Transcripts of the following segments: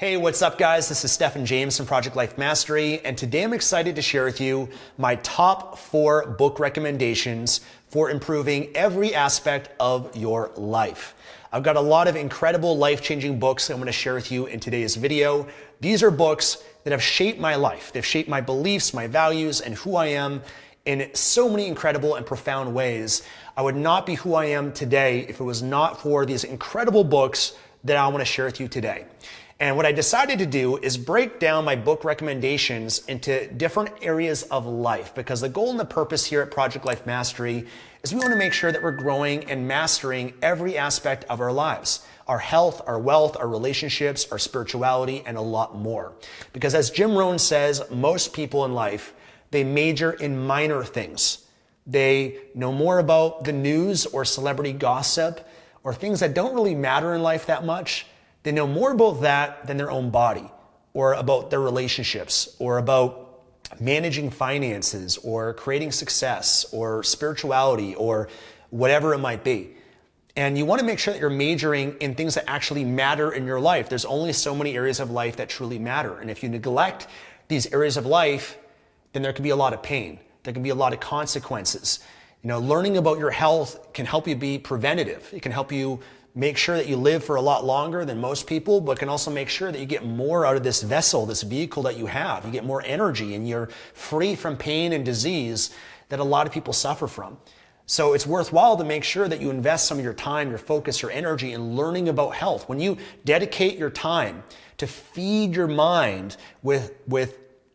Hey, what's up guys? This is Stephen James from Project Life Mastery, and today I'm excited to share with you my top 4 book recommendations for improving every aspect of your life. I've got a lot of incredible life-changing books I'm going to share with you in today's video. These are books that have shaped my life. They've shaped my beliefs, my values, and who I am in so many incredible and profound ways. I would not be who I am today if it was not for these incredible books that I want to share with you today. And what I decided to do is break down my book recommendations into different areas of life, because the goal and the purpose here at Project Life Mastery is we want to make sure that we're growing and mastering every aspect of our lives. Our health, our wealth, our relationships, our spirituality, and a lot more. Because as Jim Rohn says, most people in life, they major in minor things. They know more about the news or celebrity gossip or things that don't really matter in life that much. They know more about that than their own body, or about their relationships, or about managing finances, or creating success, or spirituality, or whatever it might be. And you want to make sure that you're majoring in things that actually matter in your life. There's only so many areas of life that truly matter. And if you neglect these areas of life, then there can be a lot of pain. There can be a lot of consequences. You know, learning about your health can help you be preventative. It can help you make sure that you live for a lot longer than most people, but can also make sure that you get more out of this vessel, this vehicle that you have. You get more energy and you're free from pain and disease that a lot of people suffer from. So it's worthwhile to make sure that you invest some of your time, your focus, your energy in learning about health. When you dedicate your time to feed your mind with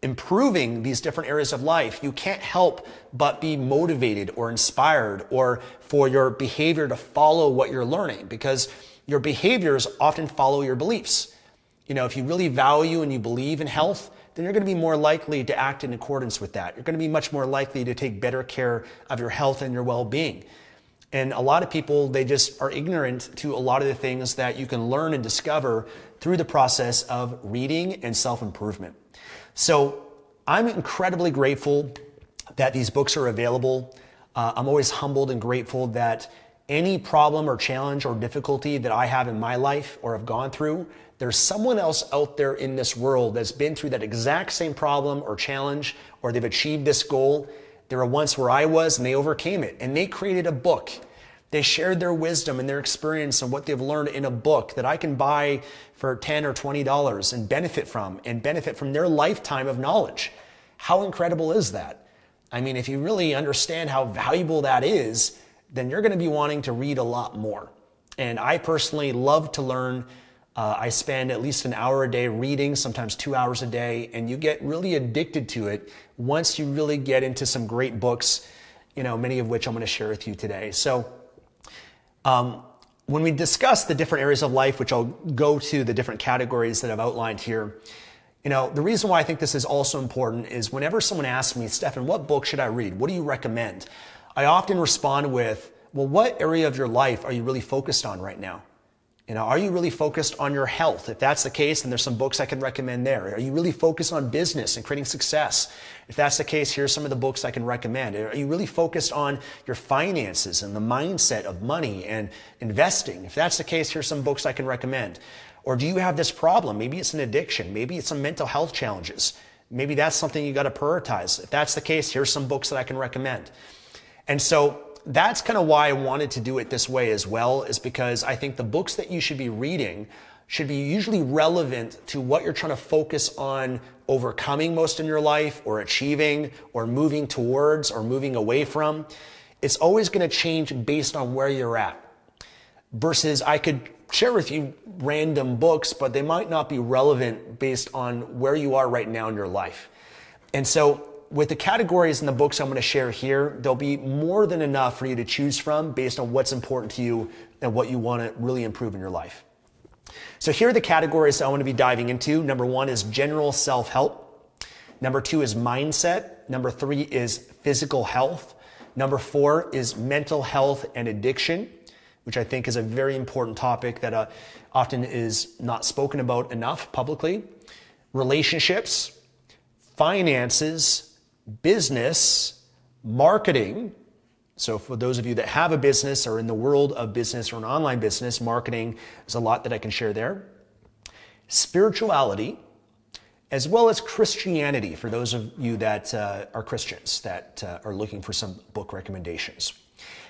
improving these different areas of life, you can't help but be motivated or inspired, or for your behavior to follow what you're learning, because your behaviors often follow your beliefs. You know, if you really value and you believe in health, then you're going to be more likely to act in accordance with that. You're going to be much more likely to take better care of your health and your well-being. And a lot of people, they just are ignorant to a lot of the things that you can learn and discover through the process of reading and self-improvement. So I'm incredibly grateful that these books are available. I'm always humbled and grateful that any problem or challenge or difficulty that I have in my life or have gone through, there's someone else out there in this world that's been through that exact same problem or challenge, or they've achieved this goal. They were once where I was and they overcame it, and they created a book. They shared their wisdom and their experience and what they've learned in a book that I can buy for $10 or $20 and benefit from their lifetime of knowledge. How incredible is that? I mean, if you really understand how valuable that is, then you're going to be wanting to read a lot more. And I personally love to learn. I spend at least an hour a day reading, sometimes 2 hours a day, and you get really addicted to it once you really get into some great books, you know, many of which I'm going to share with you today. So when we discuss the different areas of life, which I'll go to the different categories that I've outlined here, you know, the reason why I think this is also important is whenever someone asks me, Stephen, what book should I read? What do you recommend? I often respond with, well, what area of your life are you really focused on right now? You know, are you really focused on your health? If that's the case, then there's some books I can recommend there. Are you really focused on business and creating success? If that's the case, here's some of the books I can recommend. Are you really focused on your finances and the mindset of money and investing? If that's the case, here's some books I can recommend. Or do you have this problem? Maybe it's an addiction. Maybe it's some mental health challenges. Maybe that's something you got to prioritize. If that's the case, here's some books that I can recommend. And so that's kind of why I wanted to do it this way as well, is because I think the books that you should be reading should be usually relevant to what you're trying to focus on overcoming most in your life, or achieving, or moving towards, or moving away from. It's always going to change based on where you're at. Versus I could share with you random books, but they might not be relevant based on where you are right now in your life. And so with the categories and the books I'm going to share here, there'll be more than enough for you to choose from based on what's important to you and what you want to really improve in your life. So here are the categories I want to be diving into. Number 1 is general self-help. Number 2 is mindset. Number 3 is physical health. Number 4 is mental health and addiction, which I think is a very important topic that often is not spoken about enough publicly. Relationships, finances, business, marketing. So for those of you that have a business or in the world of business or an online business, marketing is a lot that I can share there. spirituality, as well as Christianity for those of you that are Christians that are looking for some book recommendations.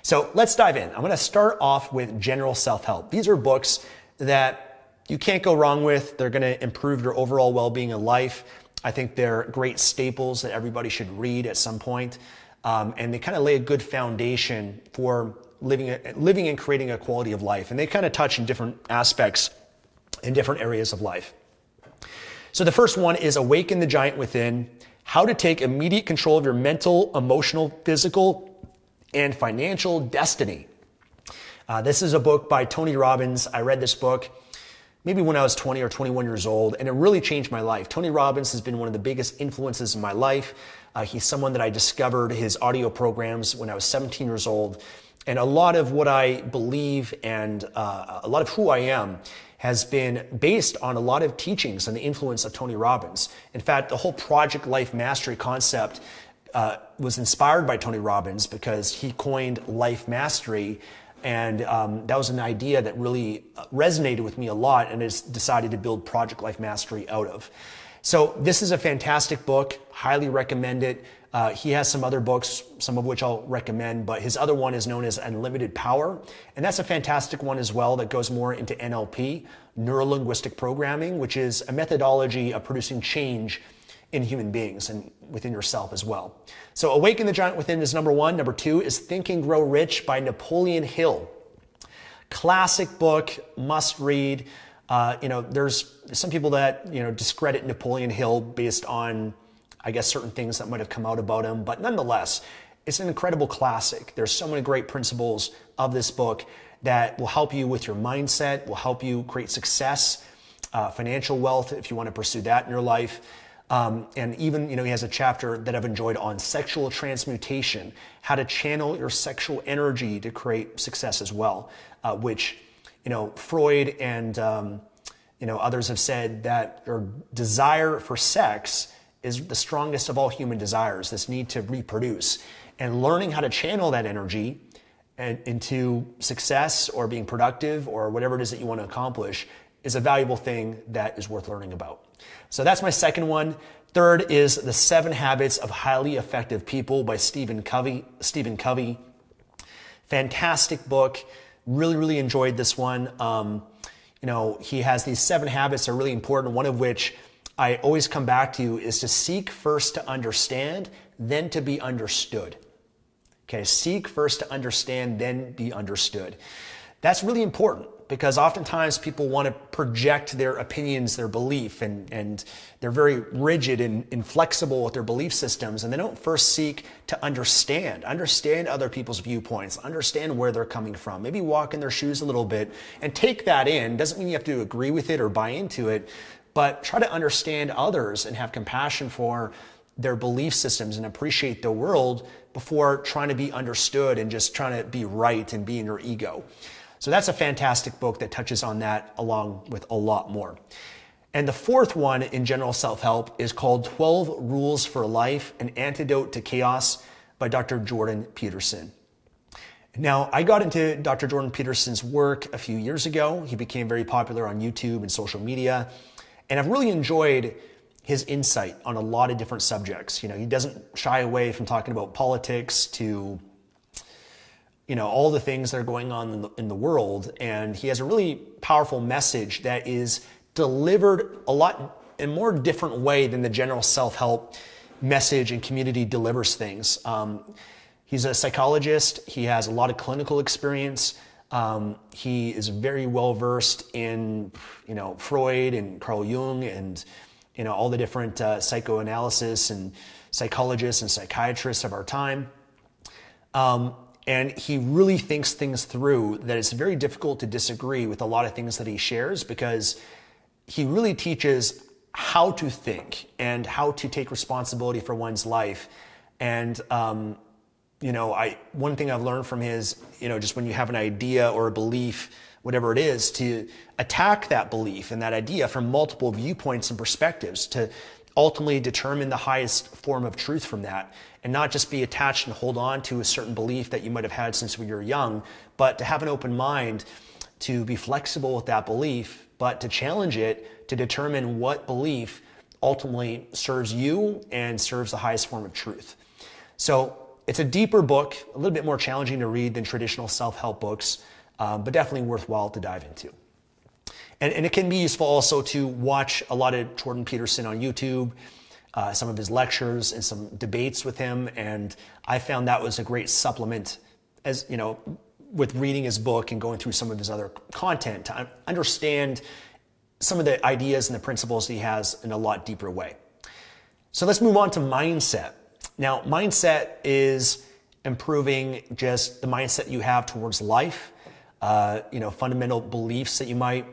So let's dive in. I'm going to start off with general self-help. These are books that you can't go wrong with. They're going to improve your overall well-being in life. I think they're great staples that everybody should read at some point. And they kind of lay a good foundation for living and creating a quality of life. And they kind of touch in different aspects in different areas of life. So the first one is Awaken the Giant Within, How to Take Immediate Control of Your Mental, Emotional, Physical, and Financial Destiny. This is a book by Tony Robbins. I read this book maybe when I was 20 or 21 years old, and it really changed my life. Tony Robbins has been one of the biggest influences in my life. He's someone that I discovered his audio programs when I was 17 years old. And a lot of what I believe and a lot of who I am has been based on a lot of teachings and the influence of Tony Robbins. In fact, the whole Project Life Mastery concept was inspired by Tony Robbins because he coined life mastery. And that was an idea that really resonated with me a lot and has decided to build Project Life Mastery out of. So this is a fantastic book, highly recommend it. He has some other books, some of which I'll recommend, but his other one is known as Unlimited Power. And that's a fantastic one as well that goes more into NLP, Neuro-Linguistic Programming, which is a methodology of producing change in human beings and within yourself as well. So Awaken the Giant Within is number one. Number two is Think and Grow Rich by Napoleon Hill. Classic book, must read. There's some people that, discredit Napoleon Hill based on, I guess, certain things that might have come out about him. But nonetheless, it's an incredible classic. There's so many great principles of this book that will help you with your mindset, will help you create success, financial wealth if you want to pursue that in your life. And even, he has a chapter that I've enjoyed on sexual transmutation, how to channel your sexual energy to create success as well, which, Freud and, others have said that your desire for sex is the strongest of all human desires, this need to reproduce. And learning how to channel that energy into success or being productive or whatever it is that you want to accomplish is a valuable thing that is worth learning about. So that's my second one. Third is The 7 Habits of Highly Effective People by Stephen Covey. Fantastic book. Really, really enjoyed this one. He has these 7 habits that are really important, one of which I always come back to is to seek first to understand, then to be understood. Okay, seek first to understand, then be understood. That's really important because oftentimes people want to project their opinions, their belief, and they're very rigid and inflexible with their belief systems, and they don't first seek to understand other people's viewpoints, understand where they're coming from, maybe walk in their shoes a little bit and take that in. Doesn't mean you have to agree with it or buy into it, but try to understand others and have compassion for their belief systems and appreciate the world before trying to be understood and just trying to be right and be in your ego. So that's a fantastic book that touches on that along with a lot more. And the fourth one in general self-help is called 12 Rules for Life, An Antidote to Chaos by Dr. Jordan Peterson. Now, I got into Dr. Jordan Peterson's work a few years ago. He became very popular on YouTube and social media. And I've really enjoyed his insight on a lot of different subjects. He doesn't shy away from talking about politics to all the things that are going on in the world. And he has a really powerful message that is delivered a lot in a more different way than the general self-help message and community delivers things. He's a psychologist. He has a lot of clinical experience. He is very well versed in, Freud and Carl Jung and, all the different psychoanalysis and psychologists and psychiatrists of our time. And he really thinks things through that it's very difficult to disagree with a lot of things that he shares because he really teaches how to think and how to take responsibility for one's life. And, one thing I've learned from his, just when you have an idea or a belief, whatever it is, to attack that belief and that idea from multiple viewpoints and perspectives to ultimately determine the highest form of truth from that, and not just be attached and hold on to a certain belief that you might have had since when you were young, but to have an open mind to be flexible with that belief, but to challenge it to determine what belief ultimately serves you and serves the highest form of truth. So it's a deeper book, a little bit more challenging to read than traditional self-help books, but definitely worthwhile to dive into. And it can be useful also to watch a lot of Jordan Peterson on YouTube, some of his lectures and some debates with him. And I found that was a great supplement, as you know, with reading his book and going through some of his other content to understand some of the ideas and the principles he has in a lot deeper way. So let's move on to mindset. Now, mindset is improving just the mindset you have towards life, fundamental beliefs that you might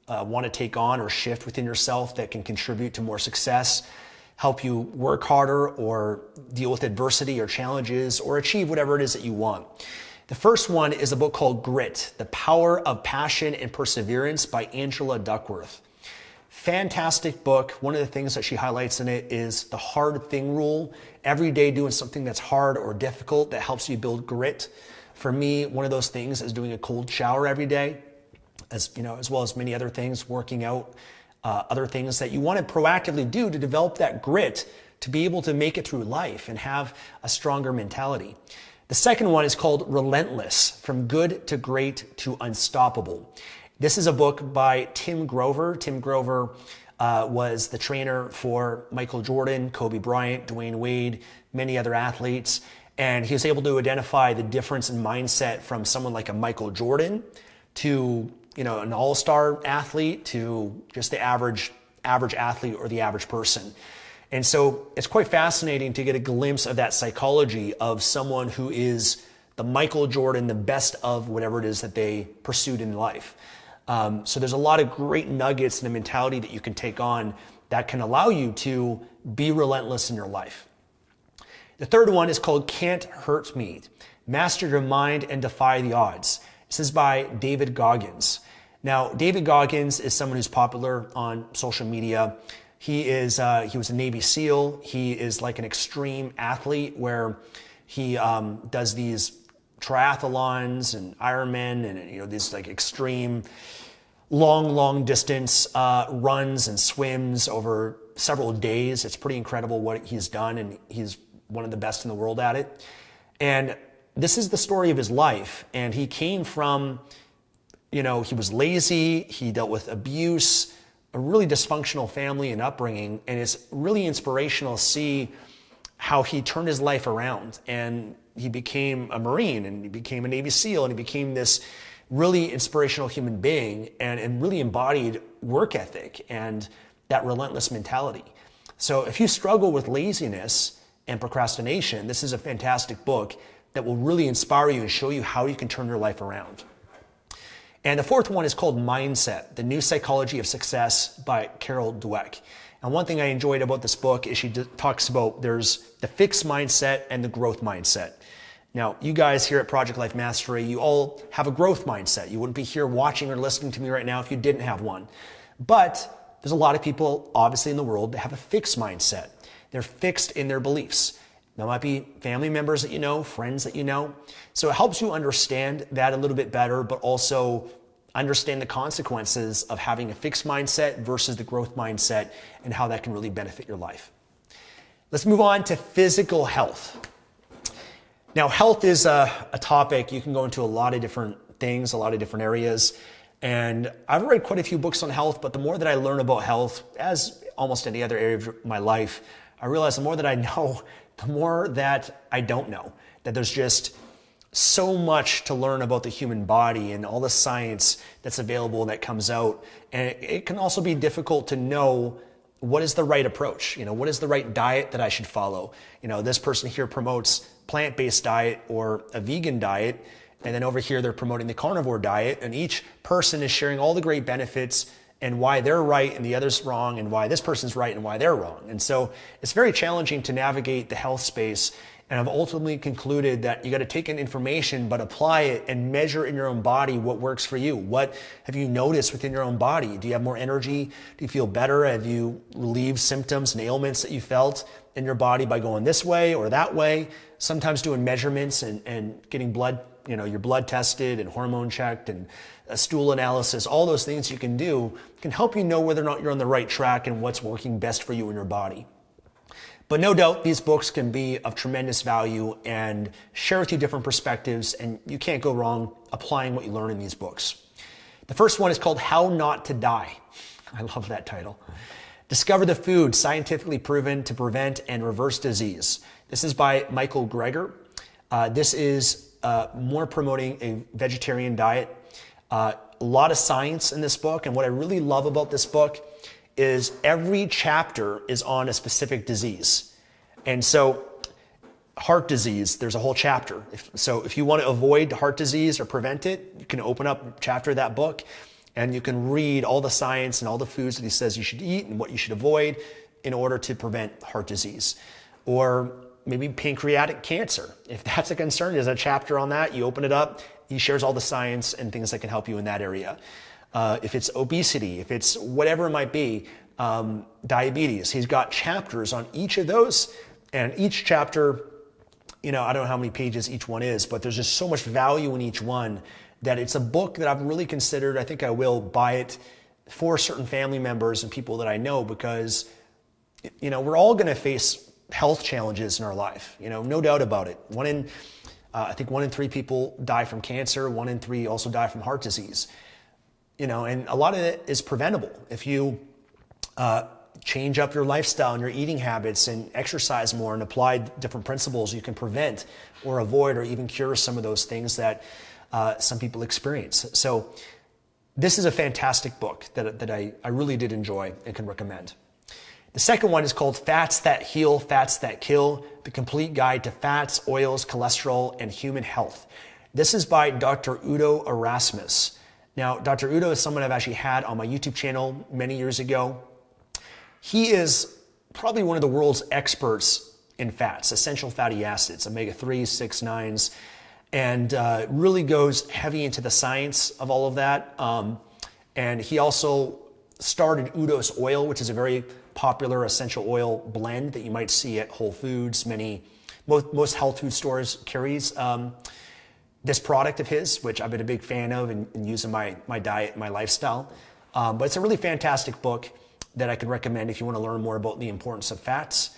want to take on or shift within yourself that can contribute to more success, help you work harder or deal with adversity or challenges or achieve whatever it is that you want. The first one is a book called Grit, The Power of Passion and Perseverance by Angela Duckworth. Fantastic book. One of the things that she highlights in it is the hard thing rule. Every day doing something that's hard or difficult that helps you build grit. For me, one of those things is doing a cold shower every day, as well as many other things, working out, other things that you want to proactively do to develop that grit to be able to make it through life and have a stronger mentality. The second one is called Relentless, From Good to Great to Unstoppable. This is a book by Tim Grover. Tim Grover was the trainer for Michael Jordan, Kobe Bryant, Dwayne Wade, many other athletes. And he was able to identify the difference in mindset from someone like a Michael Jordan to, an all-star athlete to just the average athlete or the average person. And so it's quite fascinating to get a glimpse of that psychology of someone who is the Michael Jordan, the best of whatever it is that they pursued in life. So there's a lot of great nuggets and a mentality that you can take on that can allow you to be relentless in your life. The third one is called Can't Hurt Me, Master Your Mind and Defy the Odds. This is by David Goggins. Now, David Goggins is someone who's popular on social media. He was a Navy SEAL. He is like an extreme athlete where he does these triathlons and Ironman and these like extreme long distance runs and swims over several days. It's pretty incredible what he's done, and he's one of the best in the world at it. And this is the story of his life. And he came from, he was lazy, he dealt with abuse, a really dysfunctional family and upbringing, and it's really inspirational to see how he turned his life around, and he became a Marine, and he became a Navy SEAL, and he became this really inspirational human being and really embodied work ethic and that relentless mentality. So if you struggle with laziness and procrastination, this is a fantastic book that will really inspire you and show you how you can turn your life around. And the fourth one is called Mindset, The New Psychology of Success by Carol Dweck. And one thing I enjoyed about this book is she talks about there's the fixed mindset and the growth mindset. Now, you guys here at Project Life Mastery, you all have a growth mindset. You wouldn't be here watching or listening to me right now if you didn't have one. But there's a lot of people, obviously, in the world that have a fixed mindset. They're fixed in their beliefs. There might be family members that you know, friends that you know. So it helps you understand that a little bit better, but also understand the consequences of having a fixed mindset versus the growth mindset and how that can really benefit your life. Let's move on to physical health. Now, health is a topic you can go into a lot of different things, a lot of different areas. And I've read quite a few books on health, but the more that I learn about health, as almost any other area of my life, I realize the more that I know, the more that I don't know, that there's just so much to learn about the human body and all the science that's available that comes out. And it can also be difficult to know what is the right approach. What is the right diet that I should follow? This person here promotes plant-based diet or a vegan diet, and then over here they're promoting the carnivore diet, and each person is sharing all the great benefits and why they're right and the other's wrong, and why this person's right and why they're wrong. And so it's very challenging to navigate the health space. And I've ultimately concluded that you got to take in information, but apply it and measure in your own body what works for you. What have you noticed within your own body? Do you have more energy? Do you feel better? Have you relieved symptoms and ailments that you felt in your body by going this way or that way? Sometimes doing measurements and getting blood your blood tested and hormone checked and a stool analysis. All those things you can do can help you know whether or not you're on the right track and what's working best for you and your body. But no doubt these books can be of tremendous value and share with you different perspectives, and you can't go wrong applying what you learn in these books. The first one is called How Not to Die. I love that title. Discover the food scientifically proven to prevent and reverse disease. This is by Michael Greger. This is more promoting a vegetarian diet. A lot of science in this book, and what I really love about this book is every chapter is on a specific disease. And so heart disease, there's a whole chapter. So if you want to avoid heart disease or prevent it, you can open up a chapter of that book and you can read all the science and all the foods that he says you should eat and what you should avoid in order to prevent heart disease. Or maybe pancreatic cancer. If that's a concern, there's a chapter on that. You open it up, he shares all the science and things that can help you in that area. If it's obesity, if it's whatever it might be, diabetes, he's got chapters on each of those, and each chapter, I don't know how many pages each one is, but there's just so much value in each one that it's a book that I've really considered. I think I will buy it for certain family members and people that I know, because, we're all going to face health challenges in our life, no doubt about it. I think 1 in 3 people die from cancer, 1 in 3 also die from heart disease. And a lot of it is preventable. If you change up your lifestyle and your eating habits and exercise more and apply different principles, you can prevent or avoid or even cure some of those things that some people experience. So this is a fantastic book that I really did enjoy and can recommend. The second one is called Fats That Heal, Fats That Kill, The Complete Guide to Fats, Oils, Cholesterol, and Human Health. This is by Dr. Udo Erasmus. Now, Dr. Udo is someone I've actually had on my YouTube channel many years ago. He is probably one of the world's experts in fats, essential fatty acids, omega-3s, 6, 9s, and really goes heavy into the science of all of that. And he also started Udo's Oil, which is a very popular essential oil blend that you might see at Whole Foods. Most health food stores carries this product of his, which I've been a big fan of and use in my diet, my lifestyle. But it's a really fantastic book that I could recommend if you want to learn more about the importance of fats.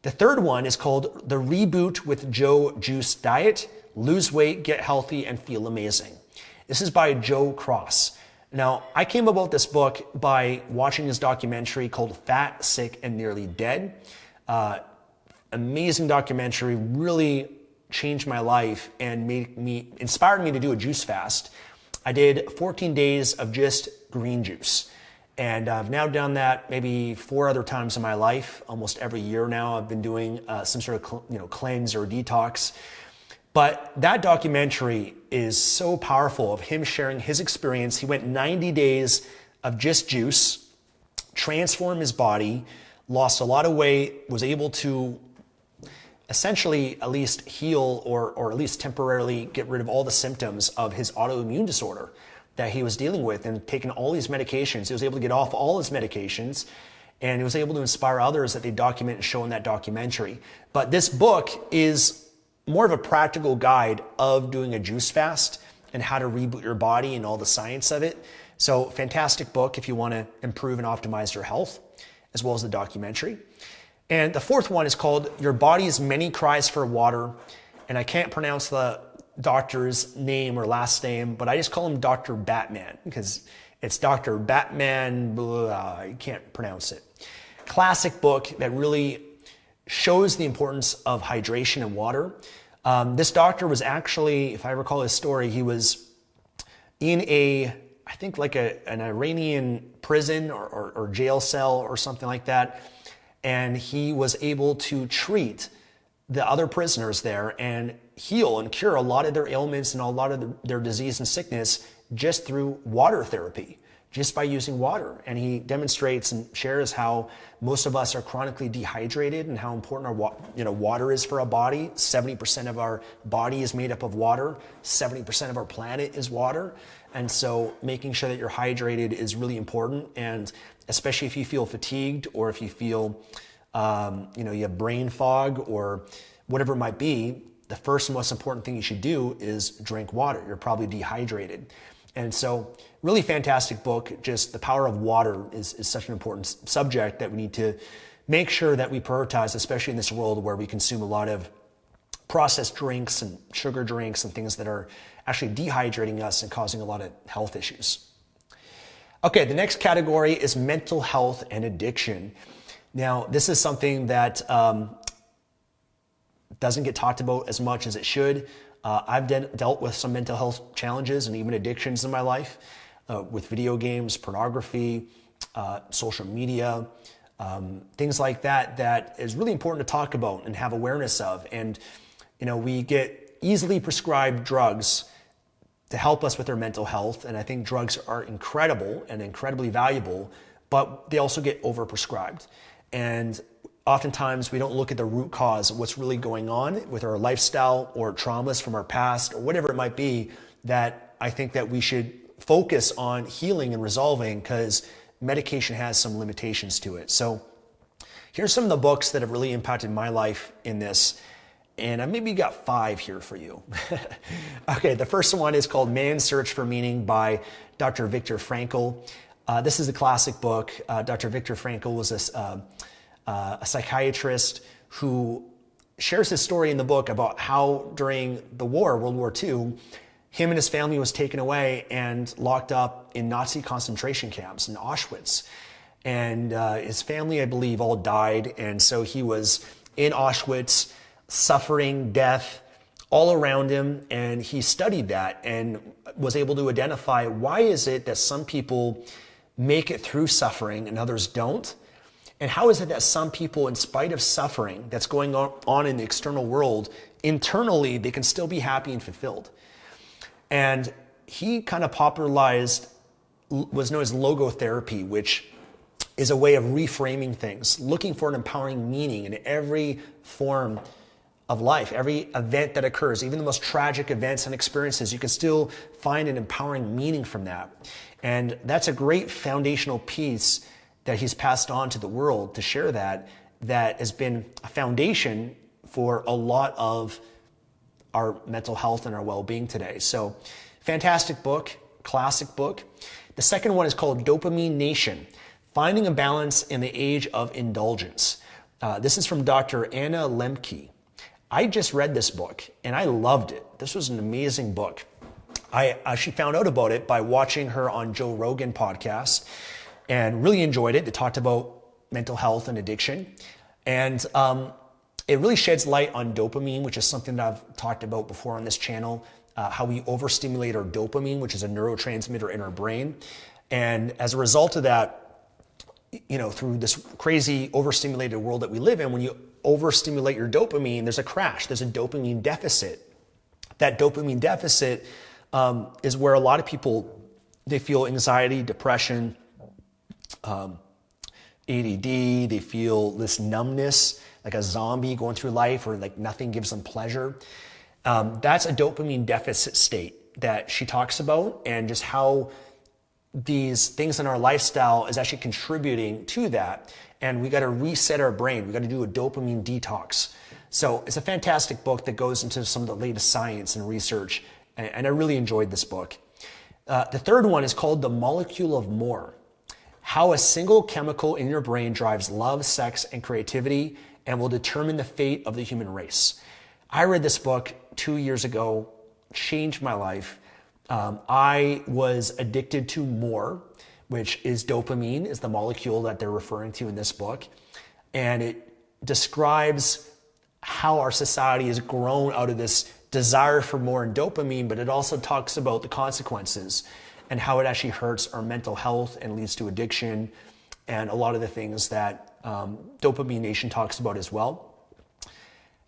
The third one is called The Reboot with Joe Juice Diet, Lose Weight, Get Healthy, and Feel Amazing. This is by Joe Cross. Now, I came about this book by watching this documentary called Fat, Sick, and Nearly Dead. Amazing documentary, really changed my life and inspired me to do a juice fast. I did 14 days of just green juice. And I've now done that maybe 4 other times in my life. Almost every year now I've been doing some sort of cleanse or detox. But that documentary is so powerful of him sharing his experience. He went 90 days of just juice, transformed his body, lost a lot of weight, was able to essentially at least heal or at least temporarily get rid of all the symptoms of his autoimmune disorder that he was dealing with, and taking all these medications. He was able to get off all his medications, and he was able to inspire others that they document and show in that documentary. But this book is more of a practical guide of doing a juice fast and how to reboot your body and all the science of it. So fantastic book if you want to improve and optimize your health, as well as the documentary. And the fourth one is called Your Body's Many Cries for Water. And I can't pronounce the doctor's name or last name, but I just call him Dr. Batman because it's Dr. Batman, blah, I can't pronounce it. Classic book that really shows the importance of hydration and water. This doctor was actually, if I recall his story, he was in I think like an Iranian prison or jail cell or something like that. And he was able to treat the other prisoners there and heal and cure a lot of their ailments and a lot of their disease and sickness just through water therapy, just by using water. And he demonstrates and shares how most of us are chronically dehydrated and how important our water is for our body. 70% of our body is made up of water. 70% of our planet is water. And so making sure that you're hydrated is really important. And especially if you feel fatigued or if you feel, you have brain fog or whatever it might be, the first and most important thing you should do is drink water. You're probably dehydrated. And so really fantastic book. Just the power of water is such an important subject that we need to make sure that we prioritize, especially in this world where we consume a lot of processed drinks and sugar drinks and things that are actually dehydrating us and causing a lot of health issues. Okay, the next category is mental health and addiction. Now, this is something that doesn't get talked about as much as it should. I've dealt with some mental health challenges and even addictions in my life with video games, pornography, social media, things like that, that is really important to talk about and have awareness of. And, we get easily prescribed drugs to help us with our mental health. And I think drugs are incredible and incredibly valuable, but they also get overprescribed. And oftentimes we don't look at the root cause of what's really going on with our lifestyle or traumas from our past or whatever it might be, that I think that we should focus on healing and resolving, because medication has some limitations to it. So here's some of the books that have really impacted my life in this. And I maybe got 5 here for you. Okay, the first one is called Man's Search for Meaning by Dr. Viktor Frankl. This is a classic book. Dr. Viktor Frankl was a psychiatrist who shares his story in the book about how during the war, World War II, him and his family was taken away and locked up in Nazi concentration camps in Auschwitz. And his family, I believe, all died. And so he was in Auschwitz, suffering, death all around him. And he studied that and was able to identify, why is it that some people make it through suffering and others don't? And how is it that some people, in spite of suffering that's going on in the external world, internally, they can still be happy and fulfilled? And he kind of popularized what's known as logotherapy, which is a way of reframing things, looking for an empowering meaning in every form of life, every event that occurs, even the most tragic events and experiences, you can still find an empowering meaning from that. And that's a great foundational piece that he's passed on to the world to share that has been a foundation for a lot of our mental health and our well-being today. So fantastic book, classic book. The second one is called Dopamine Nation, Finding a Balance in the Age of Indulgence. This is from Dr. Anna Lemke. I just read this book and I loved it. This was an amazing book. I actually found out about it by watching her on Joe Rogan podcast and really enjoyed it. It talked about mental health and addiction. And it really sheds light on dopamine, which is something that I've talked about before on this channel, how we overstimulate our dopamine, which is a neurotransmitter in our brain. And as a result of that, through this crazy overstimulated world that we live in, when you overstimulate your dopamine, there's a crash, there's a dopamine deficit. That dopamine deficit is where a lot of people, they feel anxiety, depression, ADD, they feel this numbness, like a zombie going through life, or like nothing gives them pleasure. That's a dopamine deficit state that she talks about, and just how these things in our lifestyle is actually contributing to that. And we got to reset our brain. We got to do a dopamine detox. So it's a fantastic book that goes into some of the latest science and research. And I really enjoyed this book. The third one is called The Molecule of More, How a Single Chemical in Your Brain Drives Love, Sex, and Creativity and Will Determine the Fate of the Human Race. I read this book 2 years ago, changed my life. I was addicted to more, which is dopamine, is the molecule that they're referring to in this book. And it describes how our society has grown out of this desire for more in dopamine, but it also talks about the consequences and how it actually hurts our mental health and leads to addiction and a lot of the things that Dopamine Nation talks about as well.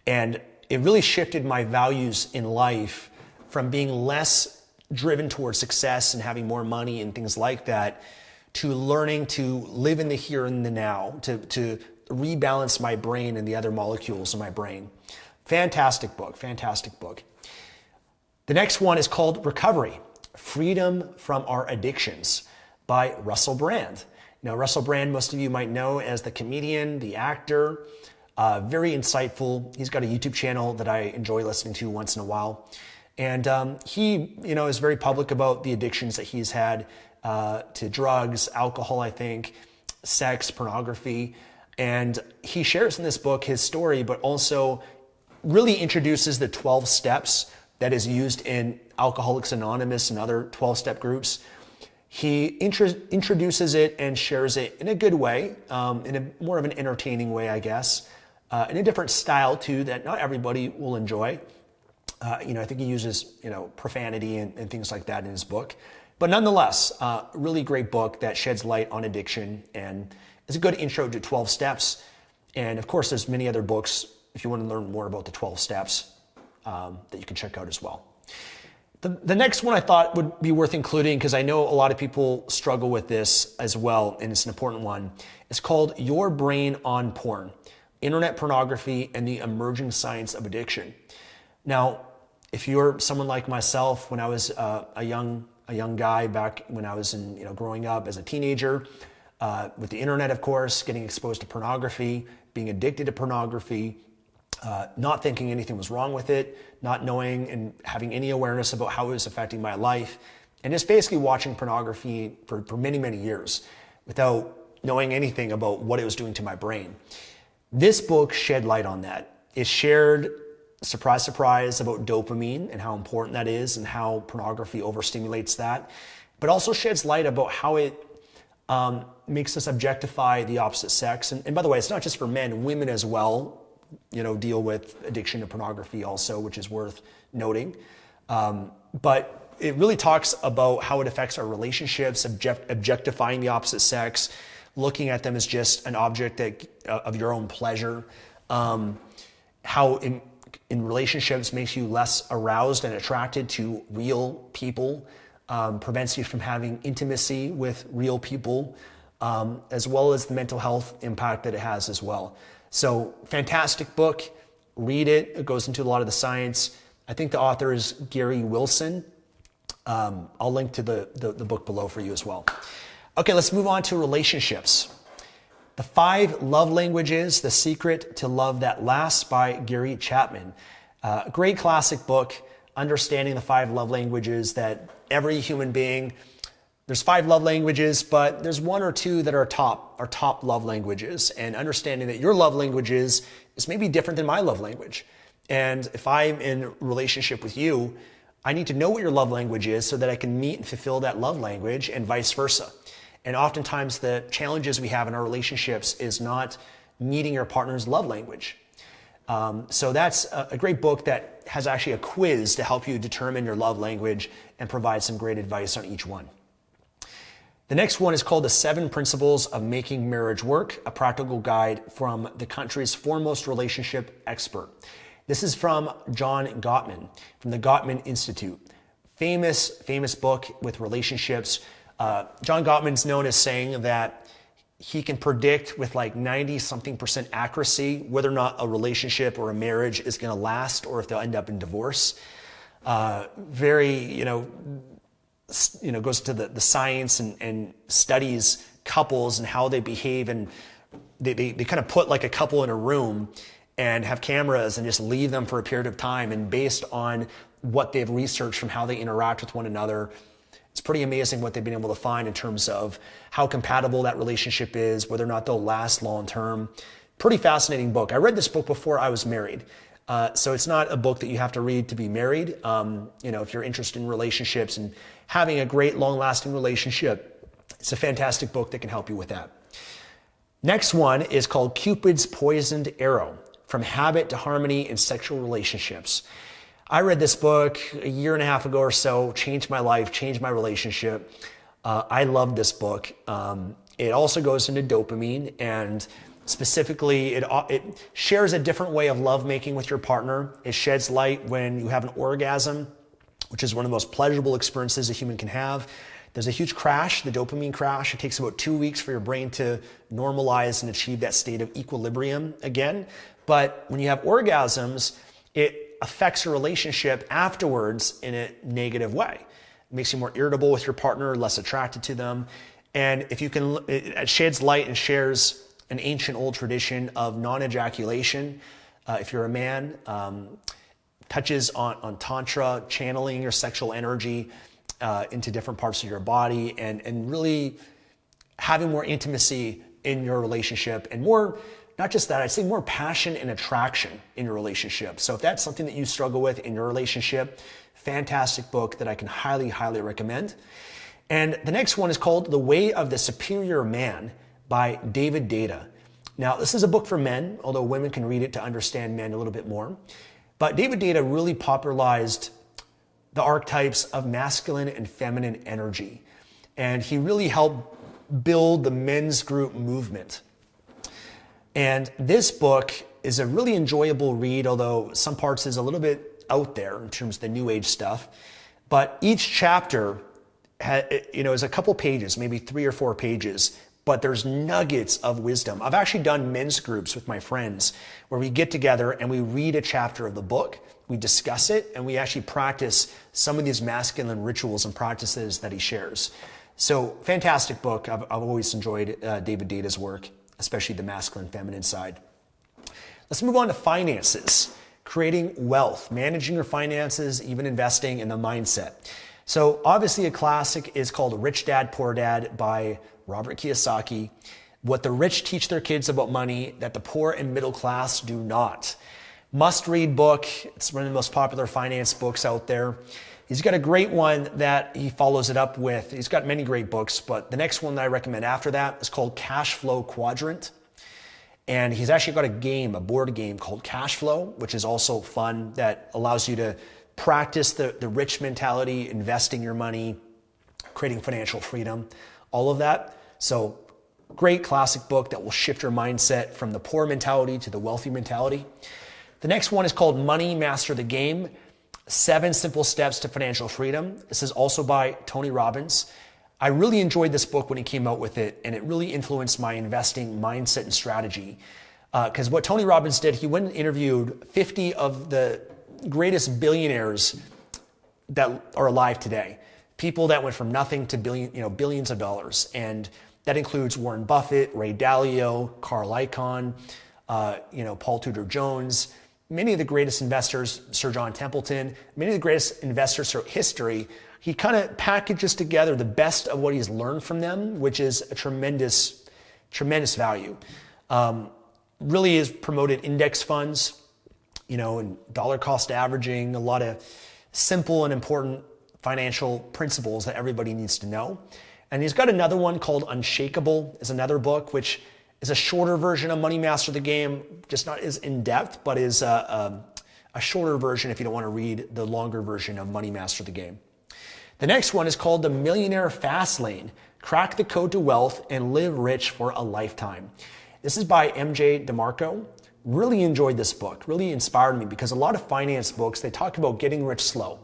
And it really shifted my values in life from being less driven towards success and having more money and things like that, to learning to live in the here and the now, to rebalance my brain and the other molecules in my brain. Fantastic book, fantastic book. The next one is called Recovery, Freedom from Our Addictions by Russell Brand. Now, Russell Brand, most of you might know as the comedian, the actor. Very insightful. He's got a YouTube channel that I enjoy listening to once in a while. And he, is very public about the addictions that he's had to drugs, alcohol, I think, sex, pornography. And he shares in this book his story, but also really introduces the 12 steps that is used in Alcoholics Anonymous and other 12-step groups. He introduces it and shares it in a good way, in a more of an entertaining way, I guess, in a different style too that not everybody will enjoy. I think he uses, profanity and things like that in his book. But nonetheless, really great book that sheds light on addiction and is a good intro to 12 steps. And of course, there's many other books if you want to learn more about the 12 steps that you can check out as well. The next one I thought would be worth including, because I know a lot of people struggle with this as well, and it's an important one. It's called Your Brain on Porn, Internet Pornography and the Emerging Science of Addiction. Now, if you're someone like myself, when I was a young guy back when I was growing up as a teenager, with the internet, of course, getting exposed to pornography, being addicted to pornography, not thinking anything was wrong with it, not knowing and having any awareness about how it was affecting my life, and just basically watching pornography for many, many years without knowing anything about what it was doing to my brain. This book shed light on that. It shared, surprise, surprise, about dopamine and how important that is and how pornography overstimulates that, but also sheds light about how it makes us objectify the opposite sex. And by the way, it's not just for men, women as well, deal with addiction to pornography also, which is worth noting. But it really talks about how it affects our relationships, objectifying the opposite sex, looking at them as just an object of your own pleasure, how in relationships makes you less aroused and attracted to real people, prevents you from having intimacy with real people, as well as the mental health impact that it has as well. So fantastic book, read it. It goes into a lot of the science. I think the author is Gary Wilson. I'll link to the book below for you as well. Okay, let's move on to relationships. The 5 Love Languages, The Secret to Love That Lasts by Gary Chapman. Great classic book, understanding the 5 love languages that every human being, there's 5 love languages, but there's 1 or 2 that are top love languages, and understanding that your love languages is maybe different than my love language. And if I'm in a relationship with you, I need to know what your love language is so that I can meet and fulfill that love language, and vice versa. And oftentimes the challenges we have in our relationships is not meeting your partner's love language. So that's a great book that has actually a quiz to help you determine your love language and provide some great advice on each one. The next one is called The 7 Principles of Making Marriage Work, a practical guide from the country's foremost relationship expert. This is from John Gottman, from the Gottman Institute. Famous book with relationships. John Gottman's known as saying that he can predict with like 90-something% accuracy whether or not a relationship or a marriage is going to last or if they'll end up in divorce. Goes to the science and studies couples and how they behave, and they kind of put like a couple in a room and have cameras and just leave them for a period of time, and based on what they've researched from how they interact with one another, it's pretty amazing what they've been able to find in terms of how compatible that relationship is, whether or not they'll last long term. Pretty fascinating book. I read this book before I was married. So it's not a book that you have to read to be married. If you're interested in relationships and having a great long-lasting relationship, it's a fantastic book that can help you with that. Next one is called Cupid's Poisoned Arrow, From Habit to Harmony in Sexual Relationships. I read this book a year and a half ago or so, changed my life, changed my relationship. I love this book. It also goes into dopamine, and specifically, it shares a different way of lovemaking with your partner. It sheds light when you have an orgasm, which is one of the most pleasurable experiences a human can have. There's a huge crash, the dopamine crash. It takes about 2 weeks for your brain to normalize and achieve that state of equilibrium again. But when you have orgasms, it affects your relationship afterwards in a negative way. It makes you more irritable with your partner, less attracted to them. And if you can, it sheds light and shares an ancient old tradition of non-ejaculation. If you're a man, touches on tantra, channeling your sexual energy into different parts of your body, and really having more intimacy in your relationship, and more, not just that, I'd say more passion and attraction in your relationship. So if that's something that you struggle with in your relationship, fantastic book that I can highly, highly recommend. And the next one is called The Way of the Superior Man by David Deida. Now, this is a book for men, although women can read it to understand men a little bit more. But David Deida really popularized the archetypes of masculine and feminine energy. And he really helped build the men's group movement. And this book is a really enjoyable read, although some parts is a little bit out there in terms of the new age stuff. But each chapter is a couple pages, maybe 3 or 4 pages, but there's nuggets of wisdom. I've actually done men's groups with my friends where we get together and we read a chapter of the book, we discuss it, and we actually practice some of these masculine rituals and practices that he shares. So fantastic book. I've always enjoyed David Deida's work, especially the masculine feminine side. Let's move on to finances, creating wealth, managing your finances, even investing, in the mindset. So obviously a classic is called Rich Dad, Poor Dad by Robert Kiyosaki. What the rich teach their kids about money that the poor and middle class do not. Must-read book. It's one of the most popular finance books out there. He's got a great one that he follows it up with. He's got many great books, but the next one that I recommend after that is called Cash Flow Quadrant. And he's actually got a board game called Cash Flow, which is also fun, that allows you to practice the rich mentality, investing your money, creating financial freedom, all of that. So great classic book that will shift your mindset from the poor mentality to the wealthy mentality. The next one is called Money Master the Game, 7 Simple Steps to Financial Freedom. This is also by Tony Robbins. I really enjoyed this book when he came out with it, and it really influenced my investing mindset and strategy. Because what Tony Robbins did, he went and interviewed 50 of the greatest billionaires that are alive today. People that went from nothing to billions of dollars. And that includes Warren Buffett, Ray Dalio, Carl Icahn, Paul Tudor Jones, many of the greatest investors, Sir John Templeton, many of the greatest investors throughout history. He kind of packages together the best of what he's learned from them, which is a tremendous, tremendous value. Really has promoted index funds, and dollar cost averaging, a lot of simple and important financial principles that everybody needs to know. And he's got another one called Unshakable, is another book, which is a shorter version of Money Master the Game, just not as in-depth, but is a shorter version if you don't want to read the longer version of Money Master the Game. The next one is called The Millionaire Fast Lane, Crack the Code to Wealth and Live Rich for a Lifetime. This is by MJ DeMarco. Really enjoyed this book, really inspired me, because a lot of finance books, they talk about getting rich slow.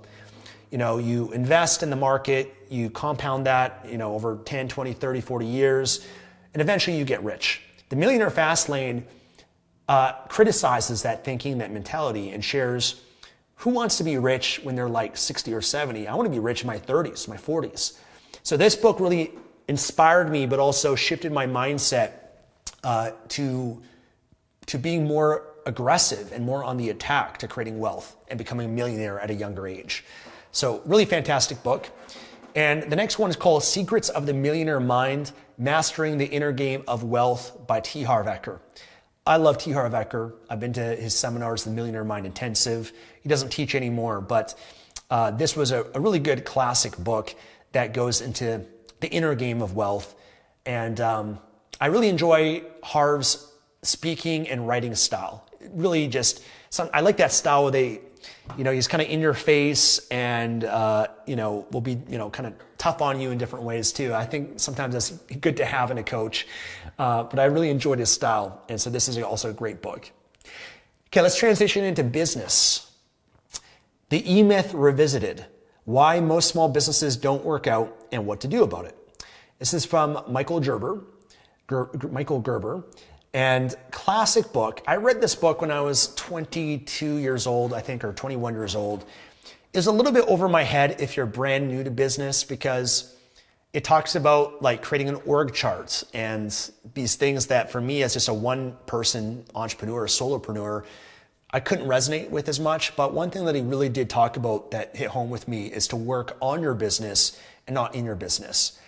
You invest in the market, you compound that, over 10, 20, 30, 40 years, and eventually you get rich. The Millionaire Fast Lane criticizes that thinking, that mentality, and shares who wants to be rich when they're like 60 or 70. I want to be rich in my 30s, my 40s. So this book really inspired me, but also shifted my mindset to being more aggressive and more on the attack to creating wealth and becoming a millionaire at a younger age. So really fantastic book. And the next one is called Secrets of the Millionaire Mind, Mastering the Inner Game of Wealth by T. Harv Eker. I love T. Harv Eker. I've been to his seminars, the Millionaire Mind Intensive. He doesn't teach anymore, but this was a really good classic book that goes into the inner game of wealth. And I really enjoy Harv's speaking and writing style. Really I like that style where he's kind of in your face and, will be, kind of tough on you in different ways too. I think sometimes that's good to have in a coach, but I really enjoyed his style. And so this is also a great book. Okay, let's transition into business. The E-Myth Revisited, Why Most Small Businesses Don't Work Out and What to Do About It. This is from Michael Gerber, and classic book. I read this book when I was 22 years old, I think, or 21 years old. It's a little bit over my head if you're brand new to business, because It talks about like creating an org chart and these things that for me as just a one person entrepreneur or solopreneur, I couldn't resonate with as much. But one thing that he really did talk about that hit home with me is to work on your business and not in your business,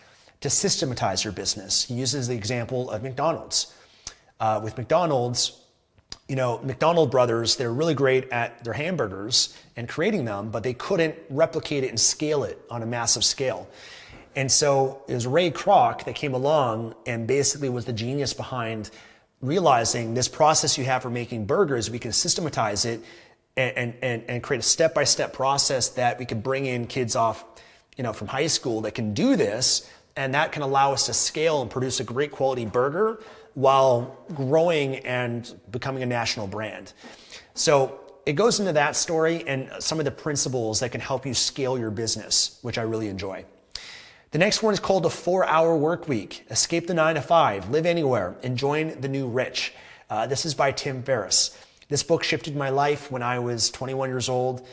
to systematize your business. He uses the example of McDonald's. With McDonald's, McDonald brothers, they're really great at their hamburgers and creating them, but they couldn't replicate it and scale it on a massive scale. And so it was Ray Kroc that came along and basically was the genius behind realizing this process you have for making burgers, we can systematize it and create a step-by-step process that we can bring in kids off, from high school that can do this, and that can allow us to scale and produce a great quality burger while growing and becoming a national brand. So it goes into that story and some of the principles that can help you scale your business, which I really enjoy. The next one is called The 4-Hour Work Week. Escape the 9 to 5, live anywhere, and join the new rich. This is by Tim Ferriss. This book shifted my life when I was 21 years old.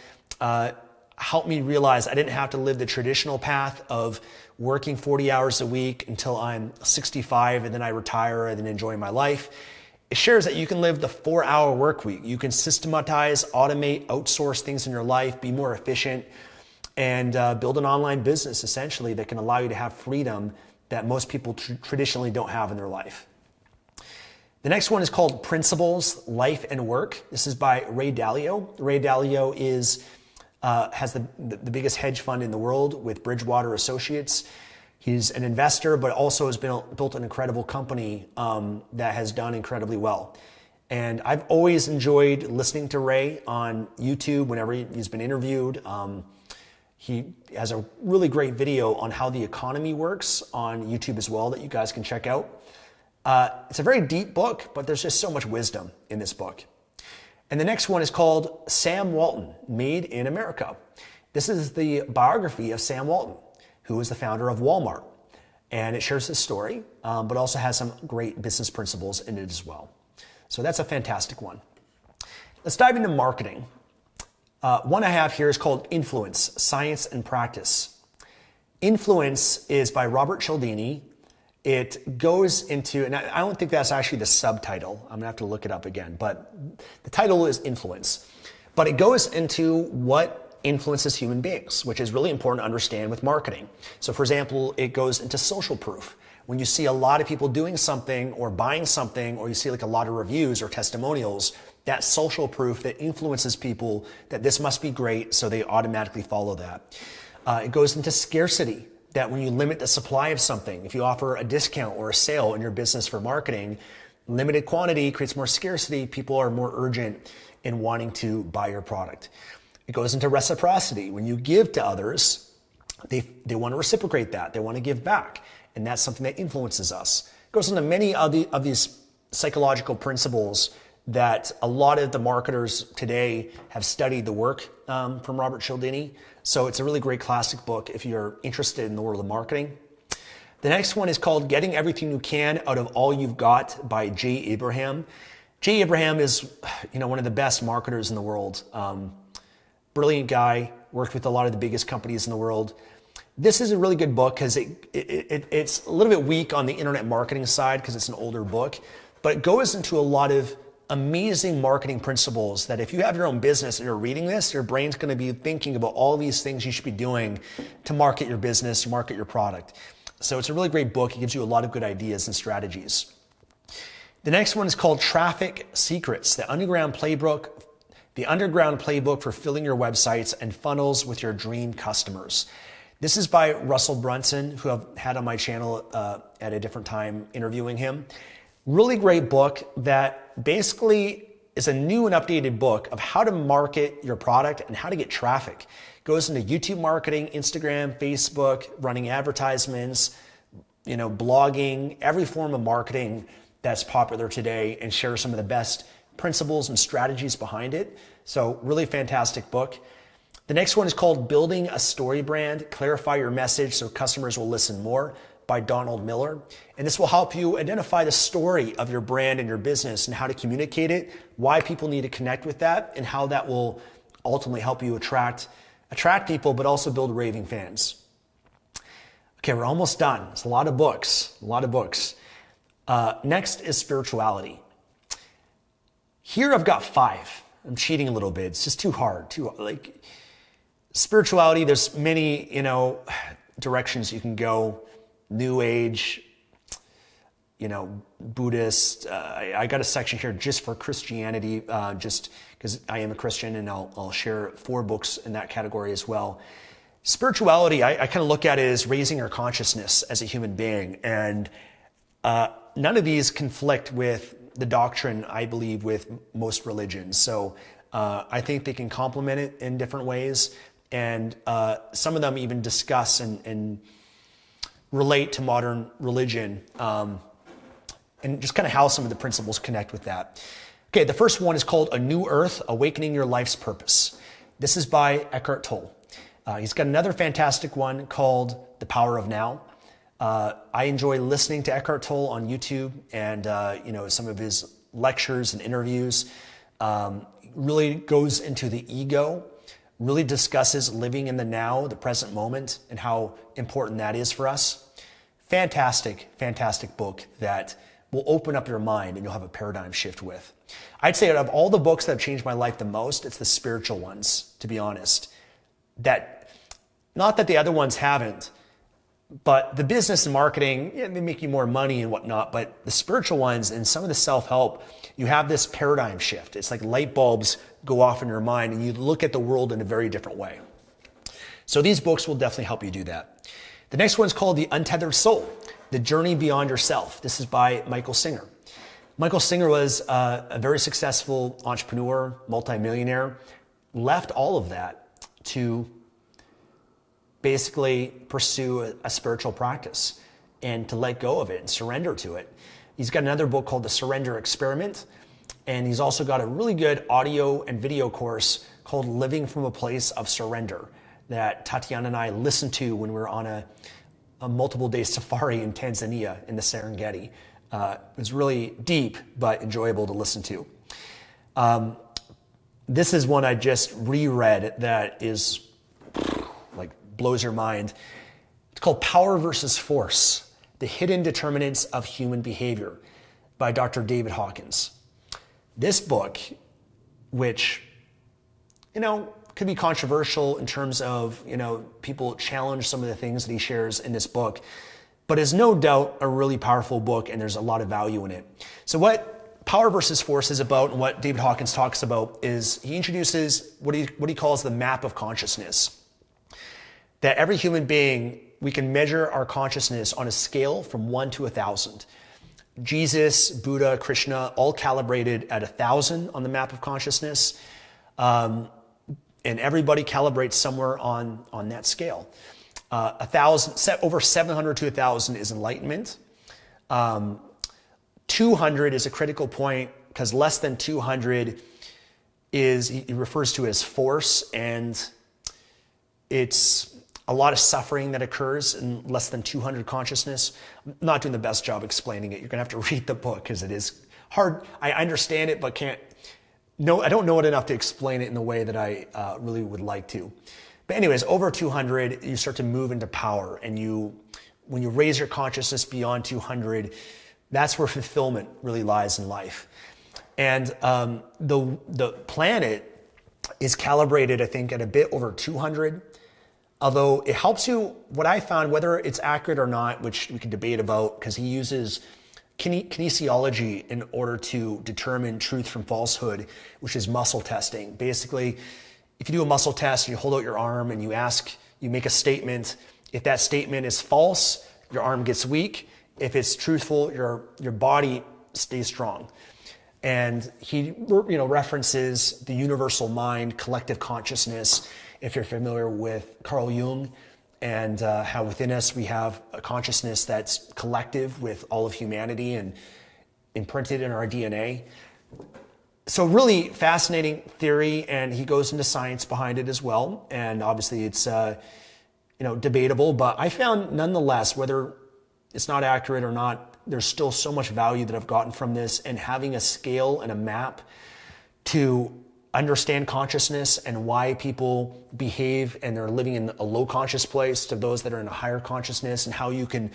Helped me realize I didn't have to live the traditional path of working 40 hours a week until I'm 65 and then I retire and then enjoy my life. It shares that you can live the 4-hour work week. You can systematize, automate, outsource things in your life, be more efficient, and build an online business essentially that can allow you to have freedom that most people traditionally don't have in their life. The next one is called Principles, Life and Work. This is by Ray Dalio. Ray Dalio has the biggest hedge fund in the world with Bridgewater Associates. He's an investor, but also has built an incredible company that has done incredibly well. And I've always enjoyed listening to Ray on YouTube whenever he's been interviewed. He has a really great video on how the economy works on YouTube as well that you guys can check out. It's a very deep book, but there's just so much wisdom in this book. And the next one is called Sam Walton, Made in America. This is the biography of Sam Walton, who is the founder of Walmart. And it shares his story, but also has some great business principles in it as well. So that's a fantastic one. Let's dive into marketing. One I have here is called Influence, Science and Practice. Influence is by Robert Cialdini. It goes into, and I don't think that's actually the subtitle. I'm gonna have to look it up again, but the title is Influence. But it goes into what influences human beings, which is really important to understand with marketing. So for example, it goes into social proof. When you see a lot of people doing something or buying something, or you see like a lot of reviews or testimonials, that's social proof that influences people that this must be great, so they automatically follow that. It goes into scarcity, that when you limit the supply of something, if you offer a discount or a sale in your business for marketing, limited quantity creates more scarcity. People are more urgent in wanting to buy your product. It goes into reciprocity. When you give to others, they want to reciprocate that. They want to give back. And that's something that influences us. It goes into many of these psychological principles that a lot of the marketers today have studied the work from Robert Cialdini. So it's a really great classic book if you're interested in the world of marketing. The next one is called Getting Everything You Can Out of All You've Got by Jay Abraham. Jay Abraham is one of the best marketers in the world. Brilliant guy, worked with a lot of the biggest companies in the world. This is a really good book because it's a little bit weak on the internet marketing side because it's an older book, but it goes into a lot of amazing marketing principles that if you have your own business and you're reading this, your brain's going to be thinking about all these things you should be doing to market your business, to market your product. So it's a really great book. It gives you a lot of good ideas and strategies. The next one is called Traffic Secrets, the underground playbook for filling your websites and funnels with your dream customers. This is by Russell Brunson, who I've had on my channel at a different time interviewing him. Really great book that basically is a new and updated book of how to market your product and how to get traffic. It goes into YouTube marketing, Instagram, Facebook, running advertisements, blogging, every form of marketing that's popular today, and shares some of the best principles and strategies behind it. So really fantastic book. The next one is called Building a Story Brand, Clarify Your Message so Customers Will Listen More by Donald Miller. And this will help you identify the story of your brand and your business and how to communicate it, why people need to connect with that, and how that will ultimately help you attract people, but also build raving fans. Okay, we're almost done. It's a lot of books, a lot of books. Next is spirituality. Here I've got 5. I'm cheating a little bit. It's just too hard. Spirituality, there's many, directions you can go. New Age, Buddhist. I got a section here just for Christianity, just because I am a Christian, and I'll share 4 books in that category as well. Spirituality, I kind of look at it as raising our consciousness as a human being, and none of these conflict with the doctrine, I believe, with most religions. So I think they can complement it in different ways, and some of them even discuss and relate to modern religion, and just kind of how some of the principles connect with that. Okay, the first one is called A New Earth, Awakening Your Life's Purpose. This is by Eckhart Tolle. He's got another fantastic one called The Power of Now. I enjoy listening to Eckhart Tolle on YouTube, and some of his lectures and interviews. Really goes into the ego, really discusses living in the now, the present moment, and how important that is for us. Fantastic, fantastic book that will open up your mind and you'll have a paradigm shift with. I'd say out of all the books that have changed my life the most, it's the spiritual ones, to be honest. Not that the other ones haven't, but the business and marketing, they make you more money and whatnot, but the spiritual ones and some of the self-help, you have this paradigm shift. It's like light bulbs go off in your mind and you look at the world in a very different way. So these books will definitely help you do that. The next one is called The Untethered Soul, The Journey Beyond Yourself. This is by Michael Singer. Michael Singer was a very successful entrepreneur, multimillionaire, left all of that to basically pursue a spiritual practice and to let go of it and surrender to it. He's got another book called The Surrender Experiment, and he's also got a really good audio and video course called Living from a Place of Surrender that Tatiana and I listened to when we were on a multiple-day safari in Tanzania in the Serengeti. It was really deep but enjoyable to listen to. This is one I just reread that is blows your mind. It's called Power versus Force, The Hidden Determinants of Human Behavior by Dr. David Hawkins. This book, which, could be controversial in terms of, people challenge some of the things that he shares in this book, but is no doubt a really powerful book and there's a lot of value in it. So what Power versus Force is about and what David Hawkins talks about is he introduces what he calls the map of consciousness. That every human being, we can measure our consciousness on a scale from 1 to 1,000. Jesus, Buddha, Krishna, all calibrated at 1,000 on the map of consciousness. And everybody calibrates somewhere on that scale. 1,000, over 700 to 1,000 is enlightenment. 200 is a critical point because less than 200 he refers to as force, and it's a lot of suffering that occurs in less than 200 consciousness. I'm not doing the best job explaining it. You're going to have to read the book because it is hard. I understand it, but I don't know it enough to explain it in the way that I really would like to. But anyways, over 200, you start to move into power. And when you raise your consciousness beyond 200, that's where fulfillment really lies in life. And the planet is calibrated, I think, at a bit over 200. Although it helps you, what I found, whether it's accurate or not, which we can debate about, because he uses kinesiology in order to determine truth from falsehood, which is muscle testing. Basically, if you do a muscle test, you hold out your arm and you make a statement. If that statement is false, your arm gets weak. If it's truthful, your body stays strong. And he references the universal mind, collective consciousness, if you're familiar with Carl Jung, and how within us we have a consciousness that's collective with all of humanity and imprinted in our DNA. So really fascinating theory, and he goes into science behind it as well. And obviously it's debatable, but I found nonetheless, whether it's not accurate or not, there's still so much value that I've gotten from this, and having a scale and a map to understand consciousness and why people behave and they're living in a low conscious place to those that are in a higher consciousness, and how you can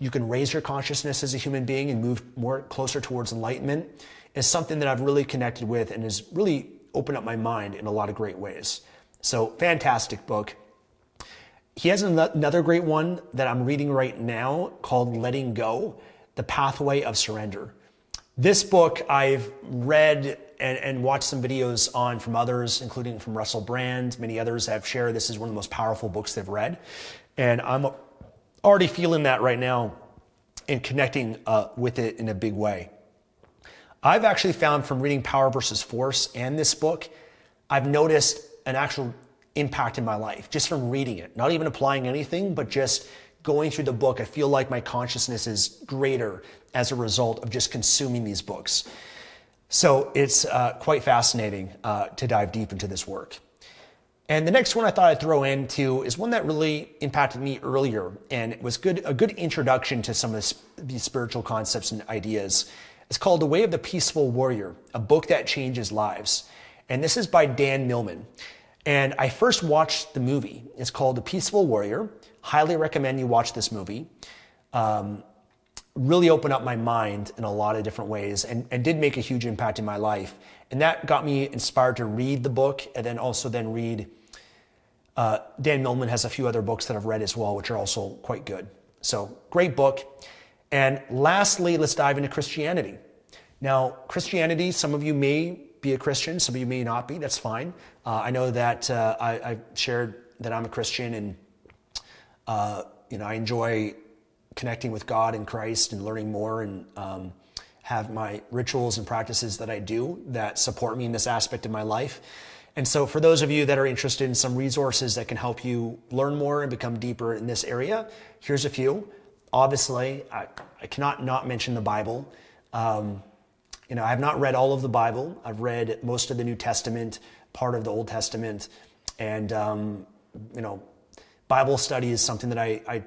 raise your consciousness as a human being and move more closer towards enlightenment, is something that I've really connected with and has really opened up my mind in a lot of great ways. So fantastic book. He has another great one that I'm reading right now called Letting Go, The Pathway of Surrender. This book I've read and watched some videos on from others, including from Russell Brand. Many others have shared this is one of the most powerful books they've read. And I'm already feeling that right now and connecting with it in a big way. I've actually found from reading Power versus Force and this book, I've noticed an actual impact in my life just from reading it, not even applying anything, but just going through the book. I feel like my consciousness is greater as a result of just consuming these books. So it's quite fascinating to dive deep into this work. And the next one I thought I'd throw into is one that really impacted me earlier, and it was a good introduction to some of these spiritual concepts and ideas. It's called The Way of the Peaceful Warrior, a book that changes lives. And this is by Dan Millman. And I first watched the movie. It's called The Peaceful Warrior. Highly recommend you watch this movie. Really opened up my mind in a lot of different ways and did make a huge impact in my life. And that got me inspired to read the book, and then also read, Dan Millman has a few other books that I've read as well, which are also quite good. So great book. And lastly, let's dive into Christianity. Now, Christianity, some of you may be a Christian, some of you may not be, that's fine. I know that I've shared that I'm a Christian, and I enjoy connecting with God and Christ and learning more, and have my rituals and practices that I do that support me in this aspect of my life. And so for those of you that are interested in some resources that can help you learn more and become deeper in this area, here's a few. Obviously, I cannot not mention the Bible. I have not read all of the Bible. I've read most of the New Testament, part of the Old Testament, and Bible study is something that I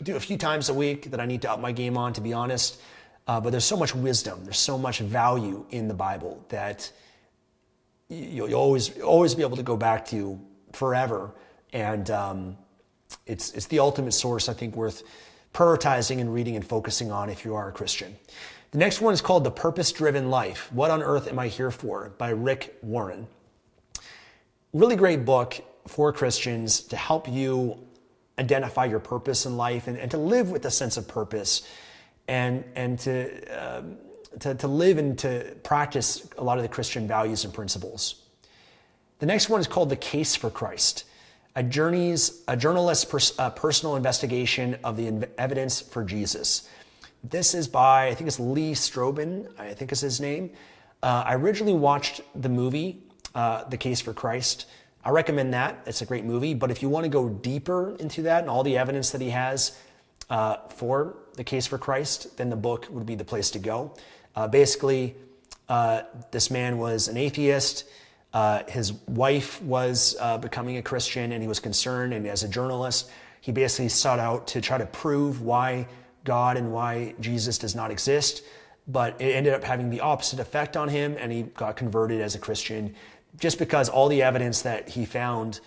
do a few times a week that I need to up my game on, to be honest. But there's so much wisdom, there's so much value in the Bible that you'll always be able to go back to forever. And it's the ultimate source, I think, worth prioritizing and reading and focusing on if you are a Christian. The next one is called The Purpose-Driven Life, What on Earth Am I Here For? By Rick Warren. Really great book for Christians to help you identify your purpose in life and to live with a sense of purpose and to live and to practice a lot of the Christian values and principles. The next one is called The Case for Christ, a journalist's personal investigation of the evidence for Jesus. This is by, I think it's Lee Strobin, I think is his name. I originally watched the movie, The Case for Christ. I recommend that. It's a great movie. But if you want to go deeper into that and all the evidence that he has for The Case for Christ, then the book would be the place to go. Basically, this man was an atheist. His wife was becoming a Christian, and he was concerned. And as a journalist, he basically sought out to try to prove why God and why Jesus does not exist. But it ended up having the opposite effect on him, and he got converted as a Christian just because all the evidence that he found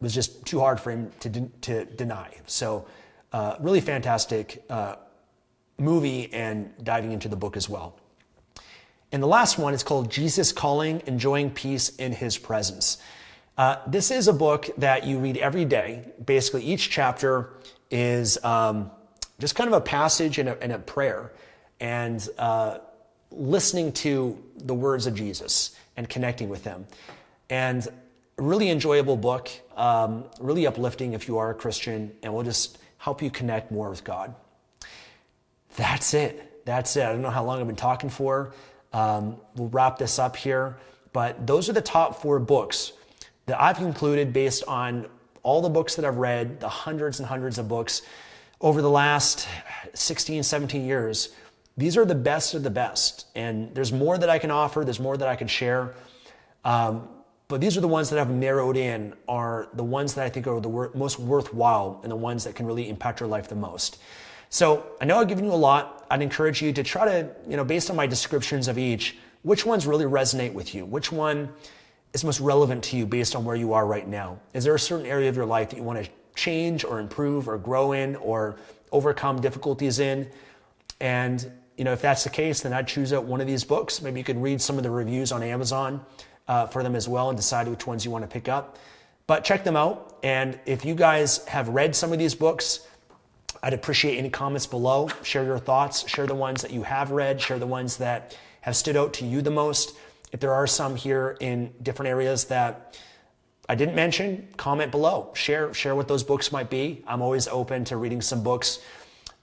was just too hard for him to deny. So really fantastic movie, and diving into the book as well. And the last one is called Jesus Calling, Enjoying Peace in His Presence. This is a book that you read every day. Basically, each chapter is just kind of a passage and a prayer, and listening to the words of Jesus and connecting with them. And a really enjoyable book, really uplifting if you are a Christian, and will just help you connect more with God. That's it. I don't know how long I've been talking for. We'll wrap this up here. But those are the top 4 books that I've concluded based on all the books that I've read, the hundreds and hundreds of books over the last 16, 17 years. These are the best of the best. And there's more that I can offer. There's more that I can share. But these are the ones that I've narrowed in, are the ones that I think are the most worthwhile and the ones that can really impact your life the most. So I know I've given you a lot. I'd encourage you to try to, based on my descriptions of each, which ones really resonate with you? Which one is most relevant to you based on where you are right now? Is there a certain area of your life that you want to change or improve or grow in or overcome difficulties in? And if that's the case, then I'd choose out one of these books. Maybe you could read some of the reviews on Amazon for them as well and decide which ones you want to pick up. But check them out. And if you guys have read some of these books, I'd appreciate any comments below. Share your thoughts. Share the ones that you have read. Share the ones that have stood out to you the most. If there are some here in different areas that I didn't mention, comment below. Share what those books might be. I'm always open to reading some books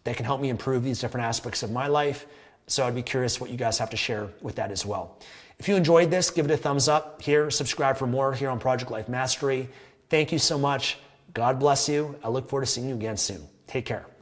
that can help me improve these different aspects of my life. So I'd be curious what you guys have to share with that as well. If you enjoyed this, give it a thumbs up here. Subscribe for more here on Project Life Mastery. Thank you so much. God bless you. I look forward to seeing you again soon. Take care.